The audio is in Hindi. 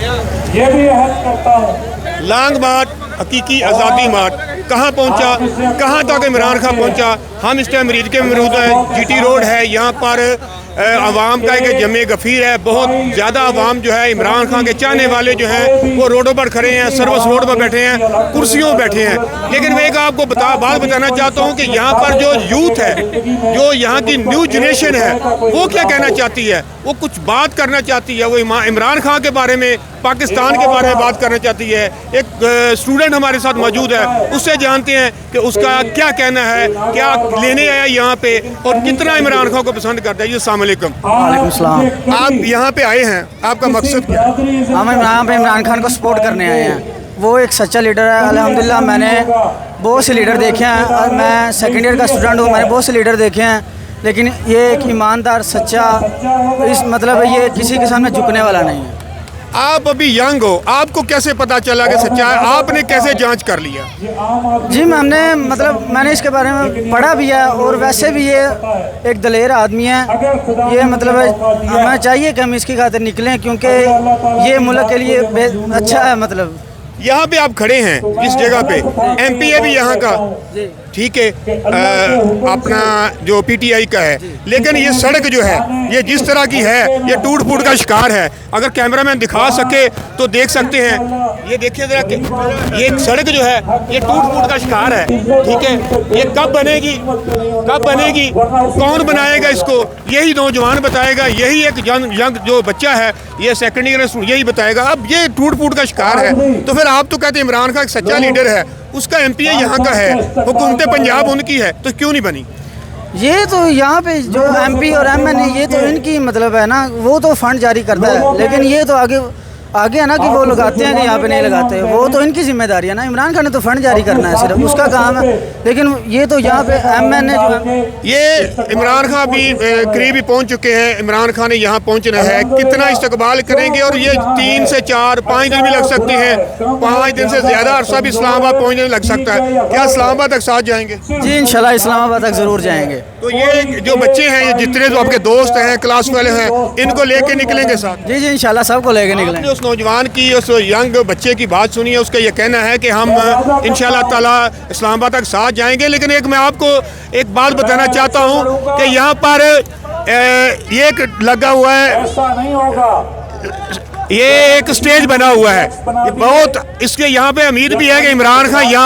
ये भी अहद करता है। लॉन्ग मार्च, हकीकी आज़ादी मार्च कहाँ पहुँचा, कहाँ तक इमरान खान पहुँचा। हम इस टाइम मरीज के मरूद हैं, जीटी रोड है, यहाँ पर आवाम का एक जमे गफीर है। बहुत ज़्यादा आवाम जो है इमरान खान के चाहने वाले जो हैं वो रोडों पर खड़े हैं, सर्विस रोड पर बैठे हैं, कुर्सियों पर बैठे हैं। लेकिन मैं एक आपको बात बताना चाहता हूँ कि यहाँ पर जो यूथ है, जो यहाँ की न्यू जनरेशन है, वो क्या कहना चाहती है, वो कुछ बात करना चाहती है। वो इमरान खान के बारे में, पाकिस्तान के बारे में बात करना चाहती है। एक स्टूडेंट हमारे साथ मौजूद है, उससे जानते हैं कि उसका क्या कहना है, क्या लेने आया यहाँ पे और कितना इमरान खान को पसंद करता है। जी अस्सलाम वालेकुम। वालेकुम सलाम। आप यहाँ पे आए हैं, आपका मकसद क्या है? हम यहाँ पे इमरान खान को सपोर्ट करने आए हैं। वो एक सच्चा लीडर है। अल्हम्दुलिल्लाह मैंने बहुत से लीडर देखे हैं और मैं सेकंड ईयर का स्टूडेंट हूँ। मैंने बहुत से लीडर देखे हैं, लेकिन ये एक ईमानदार, सच्चा, इस मतलब ये किसी के सामने झुकने वाला नहीं है। आप अभी यंग हो, आपको कैसे पता चला कि सच्चा है? आपने कैसे जांच कर लिया? जी मैंने इसके बारे में पढ़ा भी है और वैसे भी ये एक दलेर आदमी है। ये मतलब हमें चाहिए कि हम इसकी खातिर निकलें, क्योंकि ये मुल्क के लिए अच्छा है। मतलब यहाँ पे आप खड़े हैं इस जगह पे, एमपी है भी यहाँ का, ठीक है, अपना जो पीटीआई का है, लेकिन ये सड़क जो है ये जिस तरह की है ये टूट फूट का शिकार है। अगर कैमरामैन दिखा सके तो देख सकते हैं। ये देखिए जरा, ये सड़क जो है ये टूट फूट का शिकार है, ठीक है। ये कब बनेगी, कब बनेगी, कौन बनाएगा इसको? यही नौजवान बताएगा, यही एक यंग जो बच्चा है, ये सेकेंड ईयर यही बताएगा। अब ये टूट फूट का शिकार है, तो फिर आप तो कहते हैं इमरान खान एक सच्चा लीडर है, उसका एमपी यहाँ का है, हुकूमत पंजाब उनकी है, तो क्यों नहीं बनी? ये तो यहाँ पे जो एमपी और एमएनए ये तो इनकी मतलब है ना, वो तो फंड जारी करता है, लेकिन ये तो आगे है ना कि वो लगाते हैं कि यहाँ पे नहीं लगाते, वो तो इनकी जिम्मेदारी है ना। इमरान खान ने तो फंड जारी करना है, सिर्फ उसका काम है। लेकिन ये तो यहाँ पे एमएनए जो है, ये इमरान खान भी करीब ही पहुँच चुके हैं। इमरान खान ने यहाँ पहुँचना है, कितना इस्तकबाल करेंगे, और ये 3 से 4 5 दिन भी लग सकते हैं, 5 दिन से ज़्यादा अरसा भी इस्लामाबाद पहुँचने लग सकता है। क्या इस्लामाबाद तक साथ जाएंगे? जी इंशाल्लाह इस्लामाबाद तक ज़रूर जाएंगे। तो ये जो बच्चे हैं, ये जितने जो आपके दोस्त हैं, क्लास वाले हैं, इनको लेके निकलेंगे साथ? जी इंशाल्लाह सबको लेके निकलेंगे। उस नौजवान की, उस यंग बच्चे की बात सुनिए, उसका ये कहना है कि हम इंशाल्लाह ताला इस्लामाबाद तक साथ जाएंगे। लेकिन एक मैं आपको एक बात बताना चाहता हूँ कि यहाँ पर ये एक लगा हुआ है, ये एक स्टेज बना हुआ है, ये बहुत, इसके यहाँ पे उम्मीद भी है कि इमरान खान यहाँ